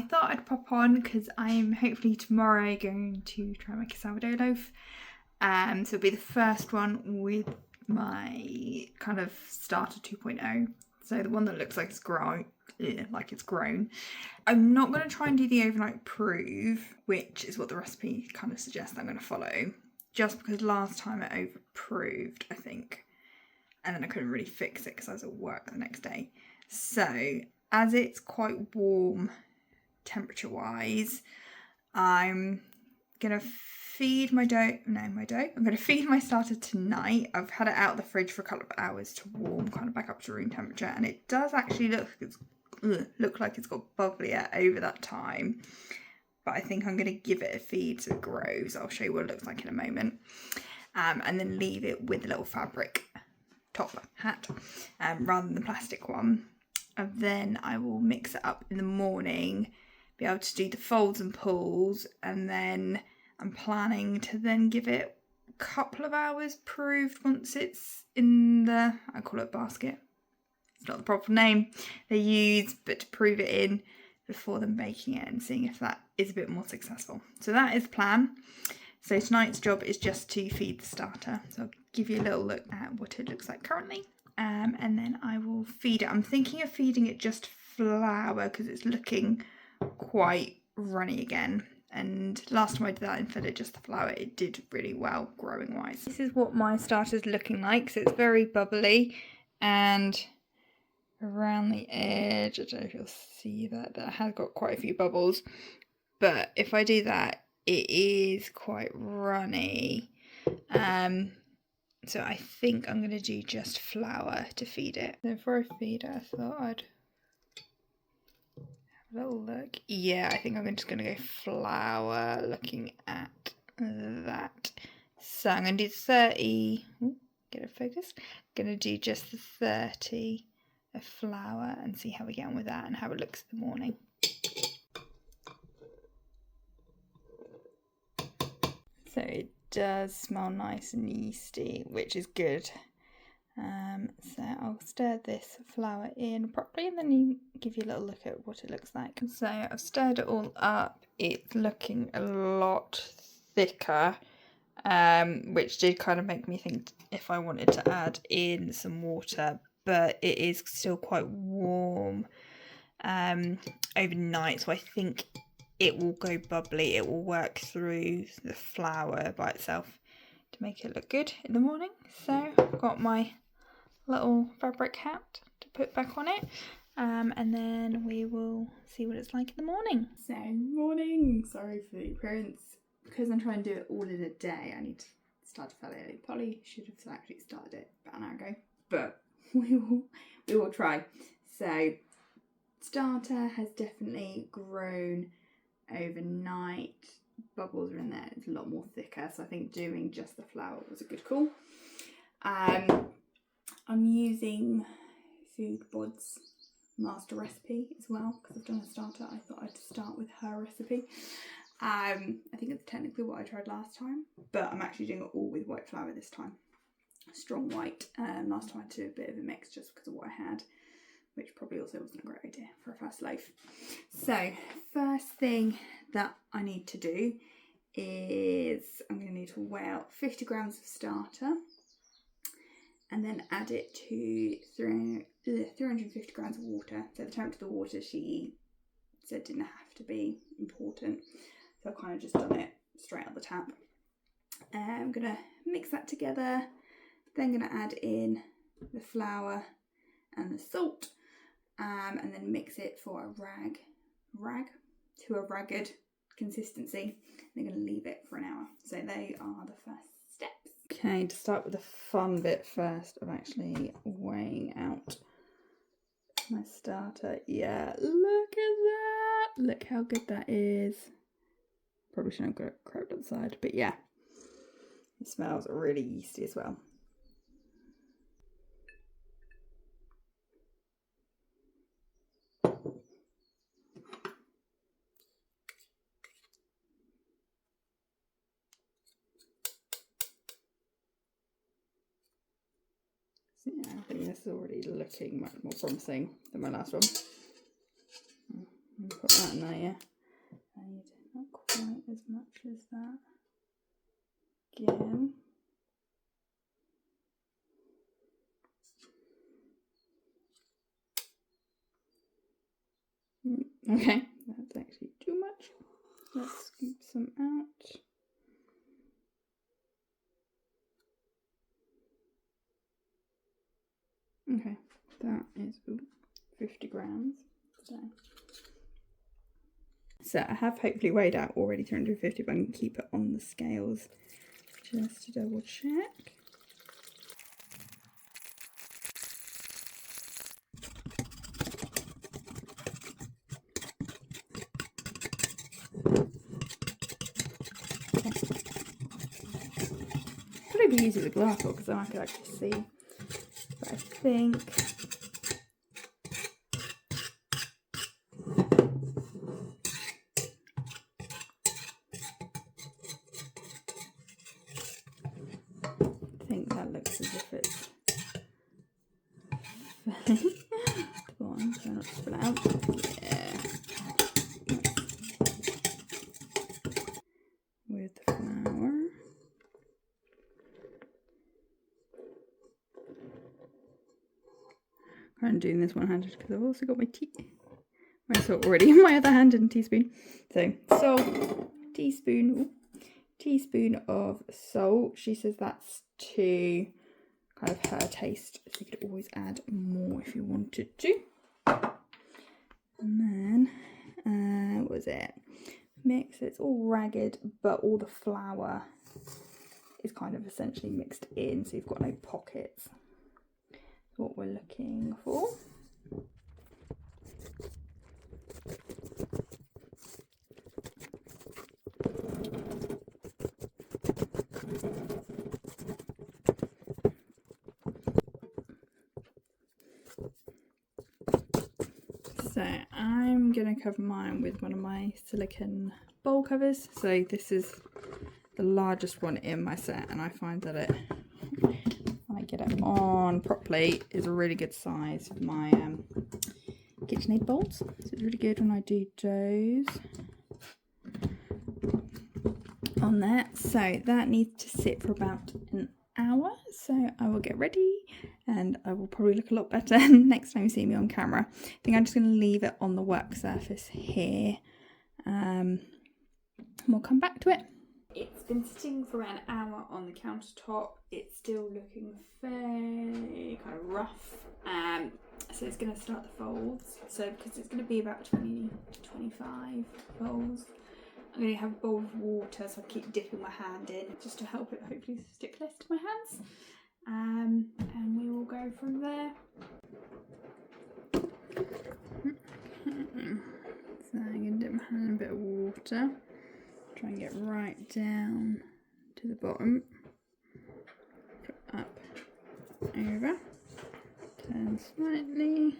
thought I'd pop on because I'm hopefully tomorrow going to try and make a sourdough loaf. So it'll be the first one with my kind of starter 2.0. So the one that looks like it's grown. I'm not going to try and do the overnight prove, which is what the recipe kind of suggests I'm going to follow, just because last time it over-proved, I think, and then I couldn't really fix it because I was at work the next day. So as it's quite warm temperature-wise, I'm going to feed my dough. I'm going to feed my starter tonight. I've had it out of the fridge for a couple of hours to warm, kind of back up to room temperature, and it does actually look like it's got bubblier over that time. But I think I'm going to give it a feed so it grows. I'll show you what it looks like in a moment. And then leave it with a little fabric top hat rather than the plastic one. And then I will mix it up in the morning, be able to do the folds and pulls, and then I'm planning to then give it a couple of hours proved once it's in the, I call it basket. It's not the proper name they use, but to prove it in before them baking it and seeing if that is a bit more successful. So that is the plan. So tonight's job is just to feed the starter. So I'll give you a little look at what it looks like currently. And then I will feed it. I'm thinking of feeding it just flour because it's looking quite runny again. And last time I did that and fed it just the flour, it did really well growing wise. This is what my starter's looking like. So it's very bubbly, and around the edge, I don't know if you'll see that has got quite a few bubbles. But if I do that, it is quite runny. So I think I'm going to do just flour to feed it. So for a feeder, I thought I'd have a little look. Yeah, I think I'm just going to go flour looking at that. So I'm going to do 30, get it focused. I'm going to do just the 30 of flour and see how we get on with that and how it looks in the morning. So it does smell nice and yeasty, which is good. So I'll stir this flour in properly and then give you a little look at what it looks like. So I've stirred it all up. It's looking a lot thicker, which did kind of make me think if I wanted to add in some water, but it is still quite warm overnight, so I think it will go bubbly. It will work through the flour by itself to make it look good in the morning. So I've got my little fabric hat to put back on it, and then we will see what it's like in the morning. So morning, sorry for the appearance. Because I'm trying to do it all in a day, I need to start fairly early. Probably should have actually started it about an hour ago, but we will try. So starter has definitely grown overnight. Bubbles are in there. It's a lot more thicker, so I think doing just the flour was a good call. I'm using Food Bod's master recipe as well because I've done a starter. I thought I'd start with her recipe. I think it's technically what I tried last time, but I'm actually doing it all with white flour this time. Strong white. Last time I did a bit of a mix just because of what I had, which probably also wasn't a great idea for a first loaf. So first thing that I need to do is I'm going to need to weigh out 50 grams of starter and then add it to 350 grams of water. So the temperature of the water she said didn't have to be important, so I've kind of just done it straight out the tap. I'm going to mix that together, then going to add in the flour and the salt, and then mix it for a ragged consistency. They're going to leave it for an hour. So they are the first steps. Okay, to start with the fun bit first of actually weighing out my starter. Yeah, look at that. Look how good that is. Probably shouldn't have got it cracked on the side, but yeah, it smells really yeasty as well. Yeah, I think this is already looking much more promising than my last one. Put that in there, yeah. I need not quite as much as that. Again. Okay, that's actually too much. Let's scoop some out. Okay, that is 50 grams. So I have hopefully weighed out already 350, but I can keep it on the scales just to double check. Probably be easier with a glass because then I could actually see. But I think that looks as if it's go on, try not to spill it out. Yeah. With the flour. I'm doing this one-handed because I've also got my salt already in my other hand and teaspoon. So salt, teaspoon of salt. She says that's to kind of her taste. So you could always add more if you wanted to. And then what was it? Mix. It's all ragged, but all the flour is kind of essentially mixed in, so you've got no pockets. What we're looking for. So I'm going to cover mine with one of my silicone bowl covers. So this is the largest one in my set, and I find that it, when I get it on properly, is a really good size for my KitchenAid bowls. So it's really good when I do doughs on there. So that needs to sit for about an hour. So I will get ready and I will probably look a lot better next time you see me on camera. I think I'm just going to leave it on the work surface here. And we'll come back to it. It's been sitting for around an hour on the countertop. It's still looking fairly kind of rough. So it's going to start the folds. So because it's going to be about 20-25 folds, I'm going to have a bowl of water, so I keep dipping my hand in just to help it hopefully stick less to my hands. And we will go from there. So I'm going to dip my hand in a bit of water. Try and get right down to the bottom. Put up, over, turn slightly.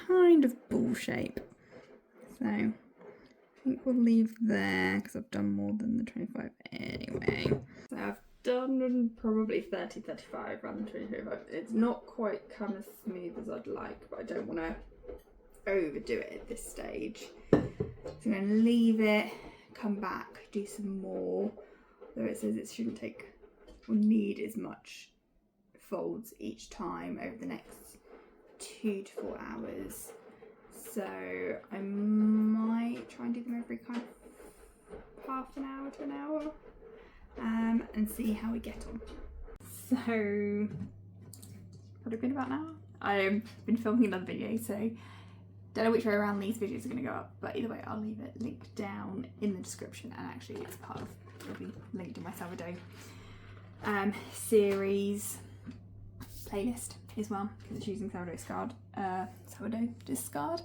Kind of ball shape. So I think we'll leave there because I've done more than the 25 anyway. So I've done probably 30-35 rather than 25. It's not quite come as smooth as I'd like, but I don't want to overdo it at this stage. So I'm going to leave it, come back, do some more. Though it says it shouldn't take or need as much folds each time over the next 2 to 4 hours. So I might try and do them every kind of half an hour to an hour and see how we get on. So probably been about an hour. I've been filming another video, so Don't know which way around these videos are going to go up, but either way I'll leave it linked down in the description, and actually it's part of, it'll be linked in my sourdough series playlist as well, because it's using sourdough discard.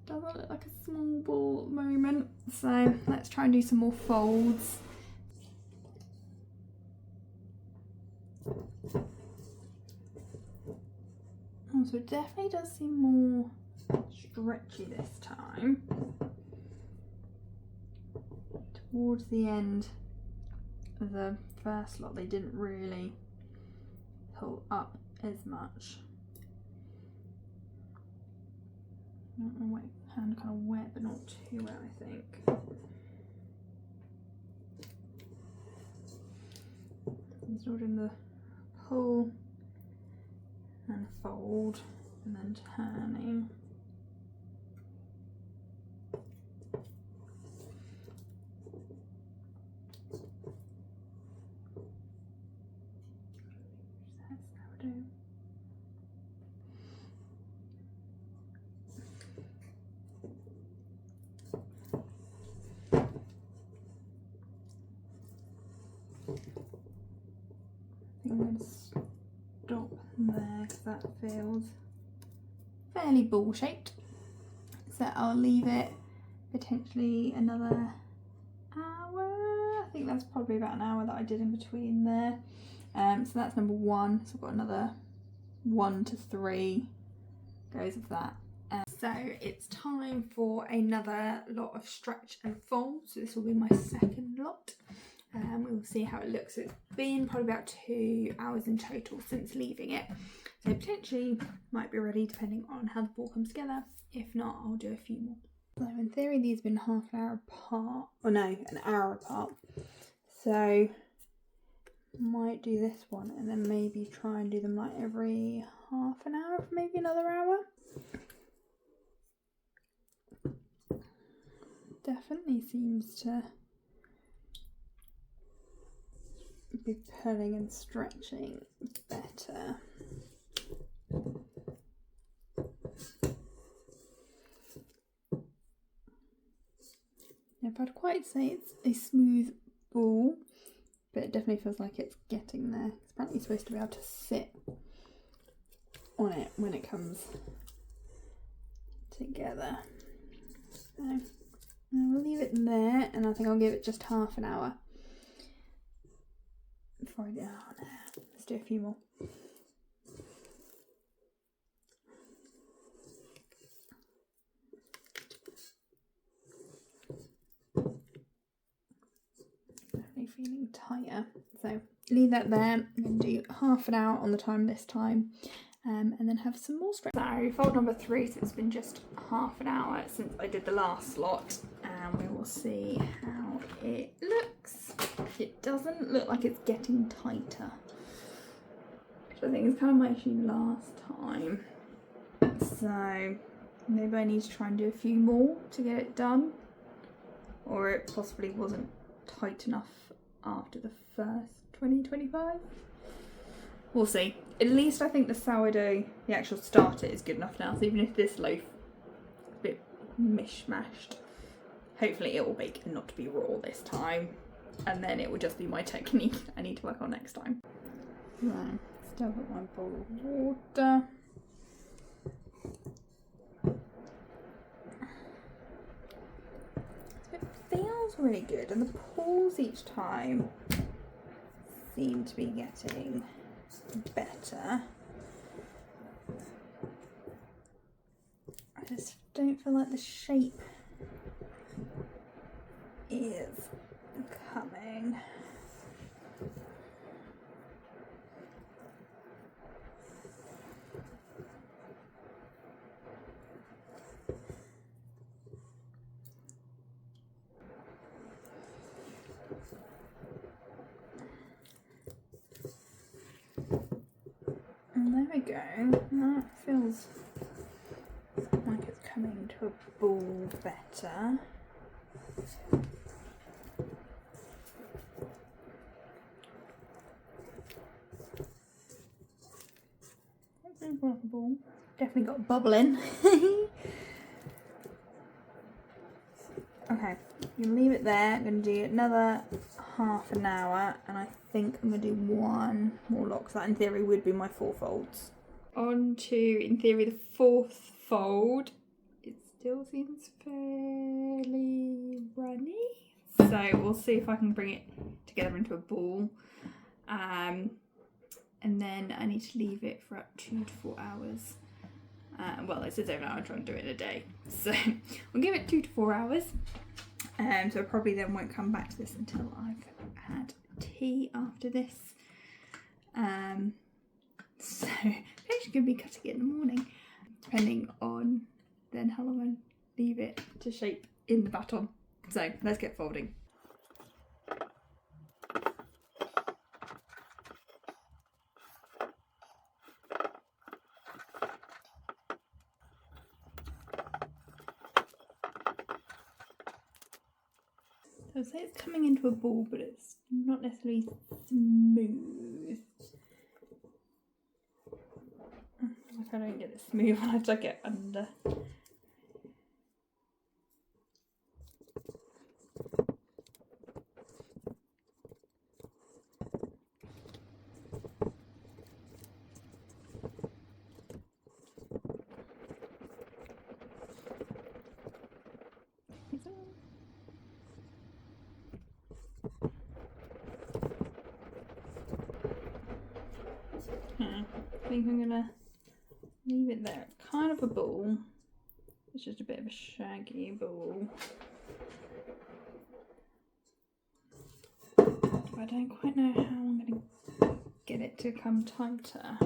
Doesn't look like a small ball at the moment, so let's try and do some more folds. Oh, so it definitely does seem more stretchy this time. Towards the end of the first lot, they didn't really pull up as much. My hand kind of wet, but not too wet, I think. I'm still doing the pull and fold and then turning. I'm going to stop there because that feels fairly ball shaped, so I'll leave it potentially another hour. I think that's probably about an hour that I did in between there. So that's number one, so I've got another 1 to 3 goes of that. So it's time for another lot of stretch and fold, so this will be my second lot. We'll see how it looks. So it's been probably about 2 hours in total since leaving it, so potentially might be ready depending on how the ball comes together. If not, I'll do a few more. So in theory these have been half an hour apart, or no, an hour apart, so might do this one and then maybe try and do them like every half an hour for maybe another hour. Definitely seems to be pulling and stretching better. I'd quite say it's a smooth ball, but it definitely feels like it's getting there. It's apparently supposed to be able to sit on it when it comes together. So I'll leave it there, and I think I'll give it just half an hour before I do. Oh no, let's do a few more. Definitely feeling tighter, so leave that there. I'm going to do half an hour on the time this time, and then have some more stretch. So fold number 3, so it's been just half an hour since I did the last lot, and we will see how it looks. It doesn't look like it's getting tighter, which I think is kind of my issue last time. So maybe I need to try and do a few more to get it done, or it possibly wasn't tight enough after the first 20-25. We'll see. At least I think the sourdough, the actual starter, is good enough now. So even if this loaf is a bit mishmashed, hopefully it will bake and not be raw this time. And then it will just be my technique I need to work on next time. Right, still got my bowl of water. So it feels really good, and the pulls each time seem to be getting better. I just don't feel like the shape is coming. And there we go. That feels like it's coming to a ball better. Definitely got bubbling. I'm going to leave it there. I'm going to do another half an hour, and I think I'm going to do one more lock. So that in theory would be my 4 folds. On to, in theory, the 4th fold. It still seems fairly runny. So we'll see if I can bring it together into a ball. And then I need to leave it for up 2 to 4 hours. Well, it says overnight, I'm trying to do it in a day. So we'll give it 2 to 4 hours. So I probably then won't come back to this until I've had tea after this. So I'm actually going to be cutting it in the morning, depending on then how long I leave it to shape in the baton. So let's get folding. So I'd say it's coming into a ball, but it's not necessarily smooth. If I don't get it smooth, I'll have to get under. I think I'm gonna leave it there. It's kind of a ball. It's just a bit of a shaggy ball. I don't quite know how I'm gonna get it to come tighter.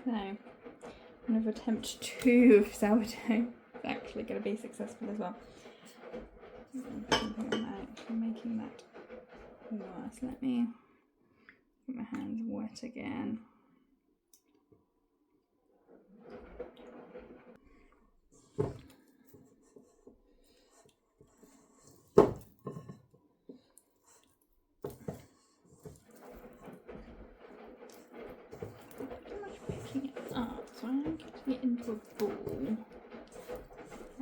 So I'm gonna attempt 2 of sourdough. It's actually gonna be successful as well. I'm making that worse. Let me get my hands wet again. Pretty much picking it up, so I'm getting it into a ball.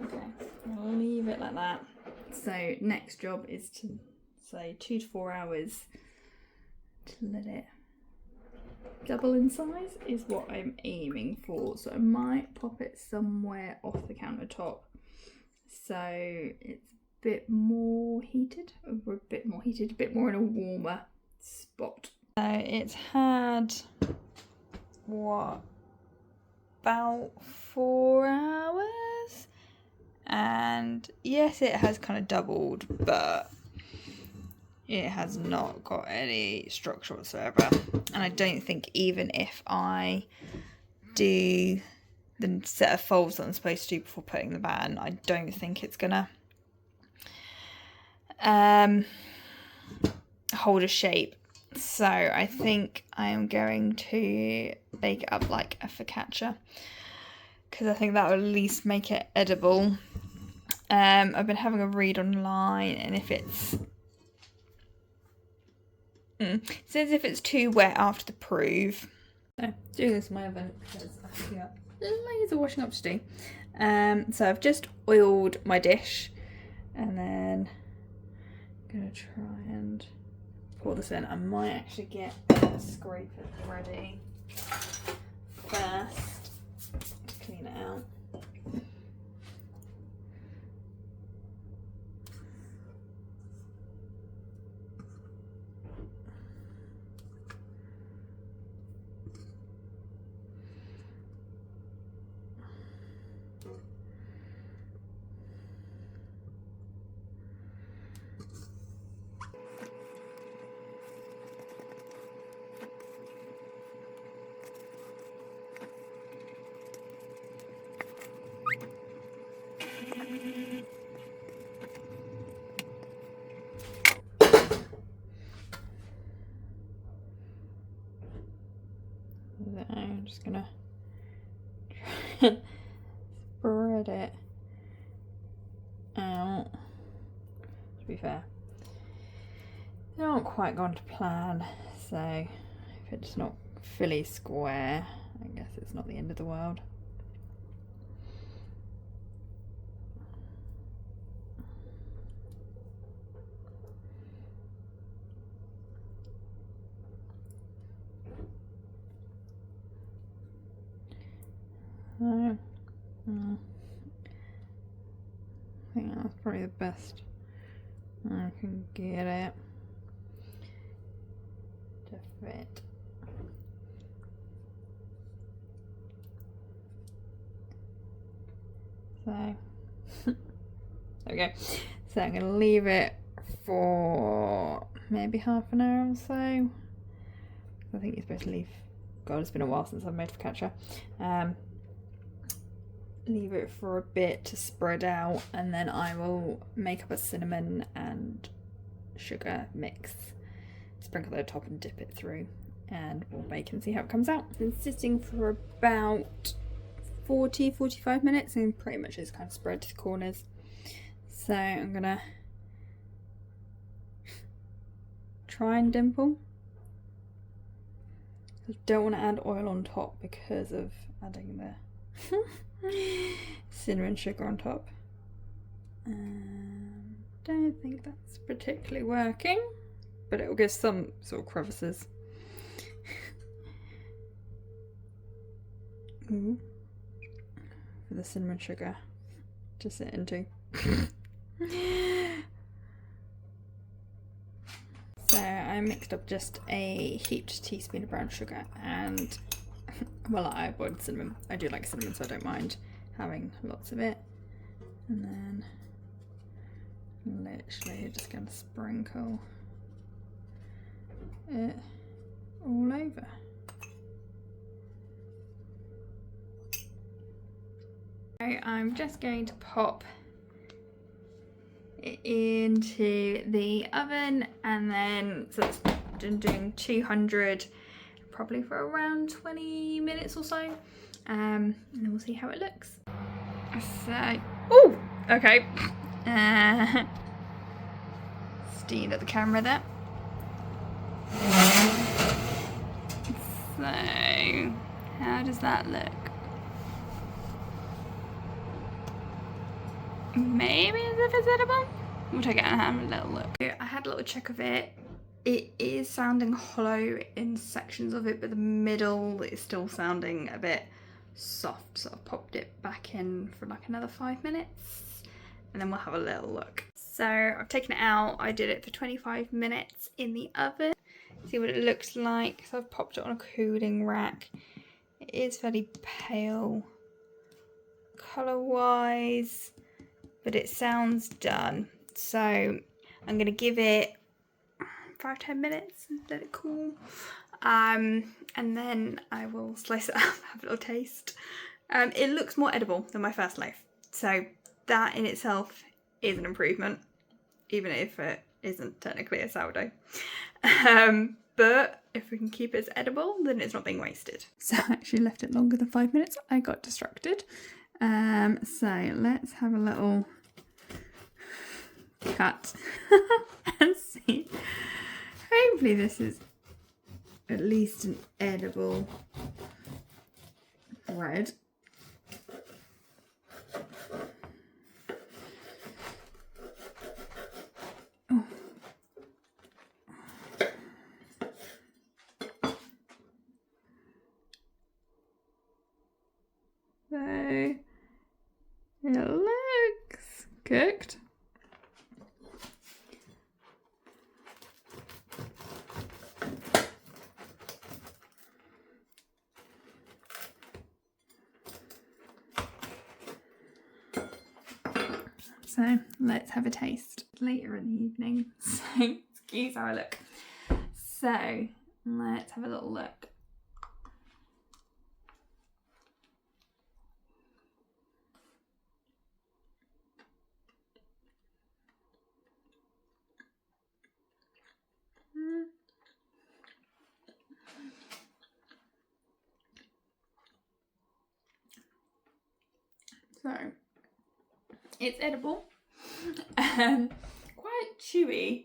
Okay, I'll leave it like that. So next job is to say 2 to 4 hours to let it double in size is what I'm aiming for. So I might pop it somewhere off the countertop so it's a bit more heated, or a bit more in a warmer spot. So it's had what, about 4 hours? And yes, it has kind of doubled, but it has not got any structure whatsoever. And I don't think even if I do the set of folds that I'm supposed to do before putting the batten, I don't think it's gonna hold a shape. So I think I am going to bake it up like a focaccia, because I think that will at least make it edible. I've been having a read online, and if it's it says if it's too wet after the prove. So doing this in my oven because I've got loads of washing up to do. So I've just oiled my dish, and then I'm gonna try and pour this in. I might actually get a scraper ready first to clean it out. I'm just gonna spread it out. To be fair, they're not quite gone to plan, so if it's not fully square, I guess it's not the end of the world. I think that's probably the best I can get it to fit. So there we go. So I'm going to leave it for maybe half an hour or so. I think you're supposed to leave. God, it's been a while since I've made focaccia. Leave it for a bit to spread out, and then I will make up a cinnamon and sugar mix, sprinkle it on top and dip it through, and we'll bake and see how it comes out. It's been sitting for about 40-45 minutes and pretty much is kind of spread to the corners. So I'm gonna try and dimple. I don't want to add oil on top because of adding the cinnamon sugar on top. Don't think that's particularly working, but it will give some sort of crevices. Ooh. For the cinnamon sugar to sit into. So I mixed up just a heaped teaspoon of brown sugar and, well, I avoid cinnamon. I do like cinnamon, so I don't mind having lots of it. And then literally just going to sprinkle it all over. I'm just going to pop it into the oven, and then so it's doing 200 probably for around 20 minutes or so, and then we'll see how it looks. So, oh, okay. Steam at the camera there. So, how does that look? Maybe as if it's edible. We'll take it and have a little look. I had a little check of it. It is sounding hollow in sections of it, but the middle is still sounding a bit soft. So I've popped it back in for like another 5 minutes and then we'll have a little look. So I've taken it out. I did it for 25 minutes in the oven. See what it looks like. So I've popped it on a cooling rack. It is fairly pale colour wise, but it sounds done. So I'm gonna give it 5-10 minutes and let it cool. And then I will slice it up, have a little taste. It looks more edible than my first loaf. So that in itself is an improvement, even if it isn't technically a sourdough. But if we can keep it as edible, then it's not being wasted. So I actually left it longer than 5 minutes. I got distracted. So let's have a little cut and see. Hopefully this is at least an edible bread. Oh. So it looks cooked. So let's have a taste later in the evening. So excuse how I look. So let's have a little look. So it's edible, quite chewy,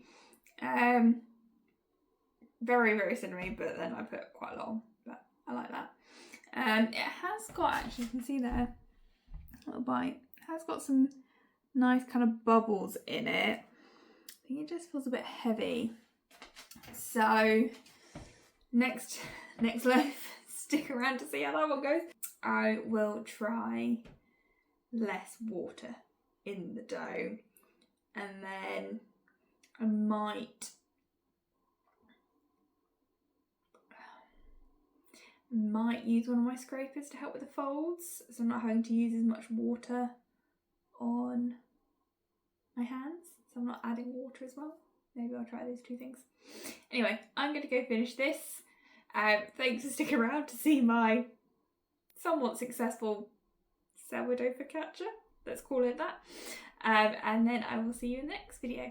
very, very cinnamony, but then I put quite a lot on, but I like that. It has got, actually, you can see there, a little bite. It has got some nice kind of bubbles in it. I think it just feels a bit heavy. So next loaf, stick around to see how that one goes. I will try less water in the dough, and then I might use one of my scrapers to help with the folds, so I'm not having to use as much water on my hands, so I'm not adding water as well. Maybe I'll try those two things. Anyway, I'm going to go finish this. Thanks for sticking around to see my somewhat successful sourdough focaccia, let's call it that. And then I will see you in the next video.